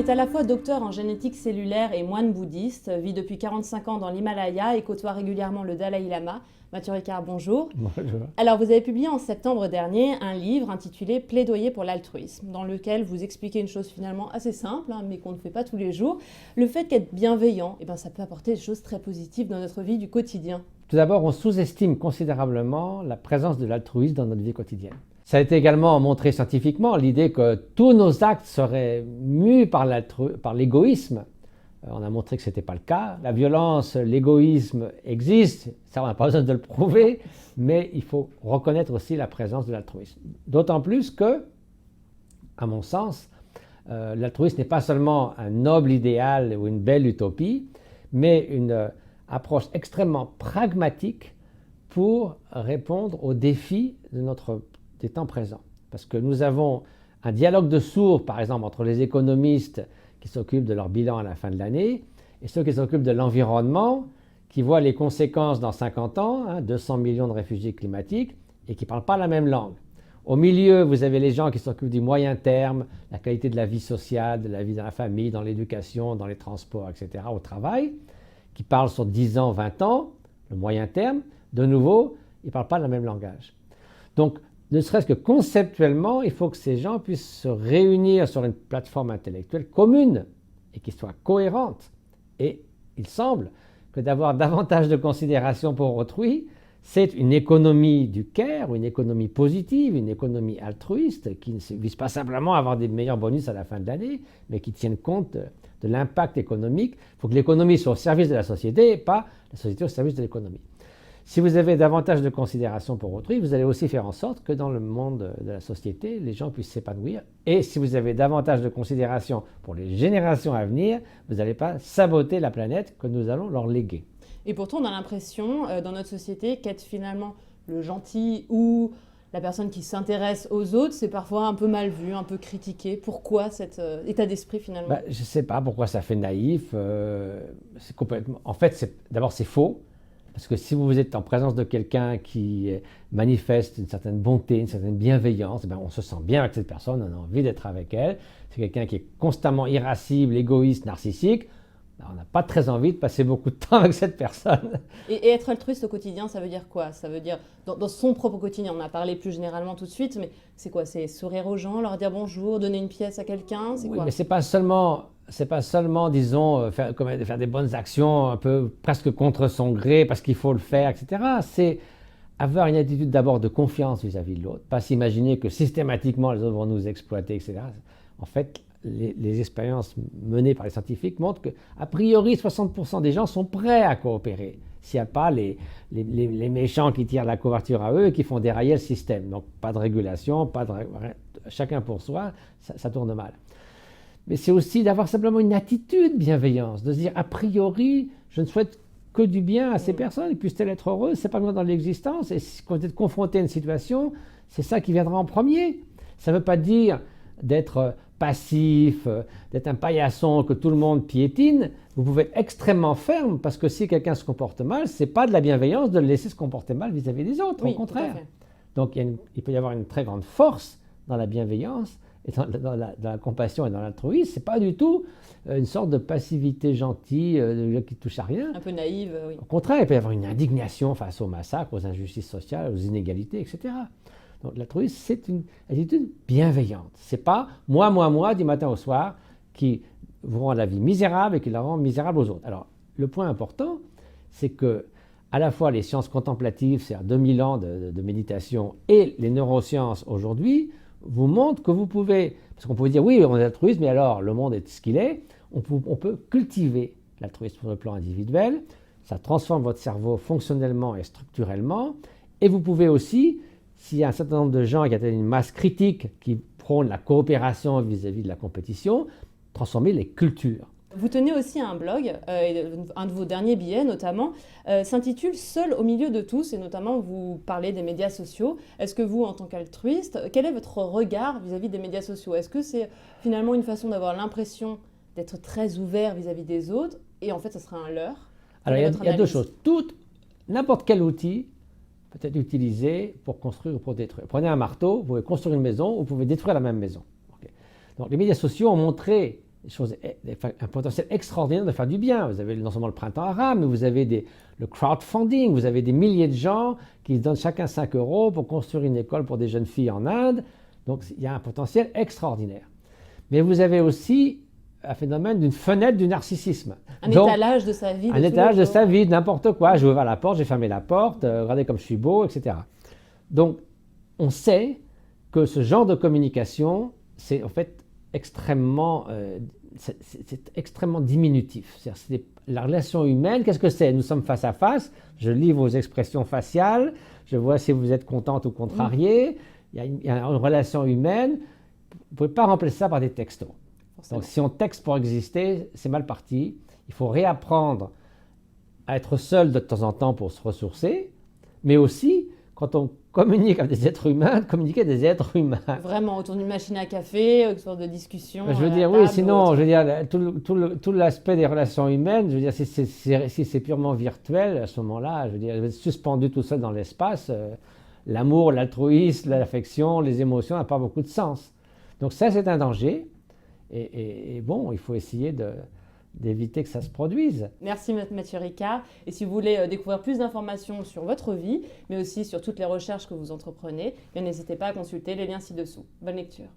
est à la fois docteur en génétique cellulaire et moine bouddhiste, vit depuis 45 ans dans l'Himalaya et côtoie régulièrement le Dalai Lama. Mathieu Ricard, bonjour. Bonjour. Alors, vous avez publié en septembre dernier un livre intitulé Plaidoyer pour l'altruisme, dans lequel vous expliquez une chose finalement assez simple, mais qu'on ne fait pas tous les jours. Le fait qu'être bienveillant, ça peut apporter des choses très positives dans notre vie du quotidien. Tout d'abord, on sous-estime considérablement la présence de l'altruisme dans notre vie quotidienne. Ça a été également montré scientifiquement, l'idée que tous nos actes seraient mus par l'égoïsme. On a montré que ce n'était pas le cas. La violence, l'égoïsme existent, ça on n'a pas besoin de le prouver, mais il faut reconnaître aussi la présence de l'altruisme. D'autant plus que, à mon sens, l'altruisme n'est pas seulement un noble idéal ou une belle utopie, mais une approche extrêmement pragmatique pour répondre aux défis des temps présents. Parce que nous avons un dialogue de sourds, par exemple, entre les économistes qui s'occupent de leur bilan à la fin de l'année et ceux qui s'occupent de l'environnement, qui voient les conséquences dans 50 ans, 200 millions de réfugiés climatiques, et qui ne parlent pas la même langue. Au milieu, vous avez les gens qui s'occupent du moyen terme, la qualité de la vie sociale, de la vie dans la famille, dans l'éducation, dans les transports, etc., au travail, qui parlent sur 10 ans, 20 ans, le moyen terme. De nouveau, ils ne parlent pas le même langage. Donc, ne serait-ce que conceptuellement, il faut que ces gens puissent se réunir sur une plateforme intellectuelle commune et qui soit cohérente. Et il semble que d'avoir davantage de considération pour autrui, c'est une économie du care, ou une économie positive, une économie altruiste qui ne vise pas simplement à avoir des meilleurs bonus à la fin de l'année, mais qui tienne compte de l'impact économique. Il faut que l'économie soit au service de la société et pas la société au service de l'économie. Si vous avez davantage de considération pour autrui, vous allez aussi faire en sorte que dans le monde de la société, les gens puissent s'épanouir. Et si vous avez davantage de considération pour les générations à venir, vous n'allez pas saboter la planète que nous allons leur léguer. Et pourtant, on a l'impression, dans notre société, qu'être finalement le gentil ou la personne qui s'intéresse aux autres, c'est parfois un peu mal vu, un peu critiqué. Pourquoi cet état d'esprit finalement? Je ne sais pas pourquoi ça fait naïf. En fait, d'abord, c'est faux. Parce que si vous êtes en présence de quelqu'un qui manifeste une certaine bonté, une certaine bienveillance, on se sent bien avec cette personne, on a envie d'être avec elle. C'est quelqu'un qui est constamment irascible, égoïste, narcissique. On n'a pas très envie de passer beaucoup de temps avec cette personne. Et être altruiste au quotidien, ça veut dire quoi? Ça veut dire, dans son propre quotidien, on en a parlé plus généralement tout de suite, mais c'est quoi? C'est sourire aux gens, leur dire bonjour, donner une pièce à quelqu'un? C'est oui, quoi? Mais c'est pas seulement, disons, faire des bonnes actions un peu presque contre son gré parce qu'il faut le faire, etc. C'est avoir une attitude d'abord de confiance vis-à-vis de l'autre, pas s'imaginer que systématiquement les autres vont nous exploiter, etc. En fait, les expériences menées par les scientifiques montrent qu'a priori 60% des gens sont prêts à coopérer s'il n'y a pas les méchants qui tirent la couverture à eux et qui font dérailler le système. Donc pas de régulation, chacun pour soi, ça tourne mal. Mais c'est aussi d'avoir simplement une attitude bienveillance, de se dire a priori je ne souhaite que du bien à ces personnes et puissent-elles être heureuses, c'est pas loin dans l'existence, et quand vous êtes confronté à une situation, c'est ça qui viendra en premier. Ça ne veut pas dire d'être passif, d'être un paillasson que tout le monde piétine. Vous pouvez être extrêmement ferme parce que si quelqu'un se comporte mal, ce n'est pas de la bienveillance de le laisser se comporter mal vis-à-vis des autres, Oui, au contraire. tout à fait. Donc il peut y avoir une très grande force dans la bienveillance et dans la compassion et dans l'altruisme. Ce n'est pas du tout une sorte de passivité gentille qui ne touche à rien. Un peu naïve, oui. Au contraire, il peut y avoir une indignation face aux massacres, aux injustices sociales, aux inégalités, etc. Donc l'altruisme, c'est une attitude bienveillante. Ce n'est pas moi, du matin au soir, qui vous rend la vie misérable et qui la rend misérable aux autres. Alors, le point important, c'est que à la fois les sciences contemplatives, c'est-à-dire 2000 ans de méditation, et les neurosciences aujourd'hui, vous montrent que vous pouvez, parce qu'on peut dire oui, on est altruiste, mais alors le monde est ce qu'il est, on peut cultiver l'altruisme sur le plan individuel, ça transforme votre cerveau fonctionnellement et structurellement, et vous pouvez aussi, s'il y a un certain nombre de gens qui atteignent une masse critique qui prônent la coopération vis-à-vis de la compétition, transformer les cultures. Vous tenez aussi un blog, un de vos derniers billets notamment, s'intitule « Seul au milieu de tous » et notamment vous parlez des médias sociaux. Est-ce que vous, en tant qu'altruiste, quel est votre regard vis-à-vis des médias sociaux? Est-ce que c'est finalement une façon d'avoir l'impression d'être très ouvert vis-à-vis des autres et en fait ça sera un leurre? Alors il y a deux choses. N'importe quel outil peut être utilisé pour construire ou pour détruire. Prenez un marteau, vous pouvez construire une maison ou vous pouvez détruire la même maison. Okay. Donc les médias sociaux ont montré un potentiel extraordinaire de faire du bien. Vous avez non seulement le printemps arabe, mais vous avez le crowdfunding, vous avez des milliers de gens qui donnent chacun 5 euros pour construire une école pour des jeunes filles en Inde. Donc il y a un potentiel extraordinaire. Mais vous avez aussi un phénomène d'une fenêtre du narcissisme. Un étalage de sa vie. Un étalage de sa vie, n'importe quoi. J'ai ouvert la porte, j'ai fermé la porte, regardez comme je suis beau, etc. Donc on sait que ce genre de communication, c'est en fait extrêmement diminutif. La relation humaine, qu'est-ce que c'est? Nous sommes face à face, je lis vos expressions faciales, je vois si vous êtes contente ou contrariée, il y a une relation humaine, vous ne pouvez pas remplacer ça par des textos. Forcément. Donc si on texte pour exister, c'est mal parti. Il faut réapprendre à être seul de temps en temps pour se ressourcer, mais aussi, quand on communique avec des êtres humains, de communiquer avec des êtres humains. Vraiment, autour d'une machine à café, une sorte de discussion. Je veux dire, oui, sinon, je veux dire, tout l'aspect des relations humaines, je veux dire, si c'est purement virtuel, à ce moment-là, je veux dire, suspendu tout seul dans l'espace, l'amour, l'altruisme, l'affection, les émotions n'ont pas beaucoup de sens. Donc ça, c'est un danger. Et bon, il faut essayer d'éviter que ça se produise. Merci Mathieu Ricard. Et si vous voulez découvrir plus d'informations sur votre vie, mais aussi sur toutes les recherches que vous entreprenez, n'hésitez pas à consulter les liens ci-dessous. Bonne lecture.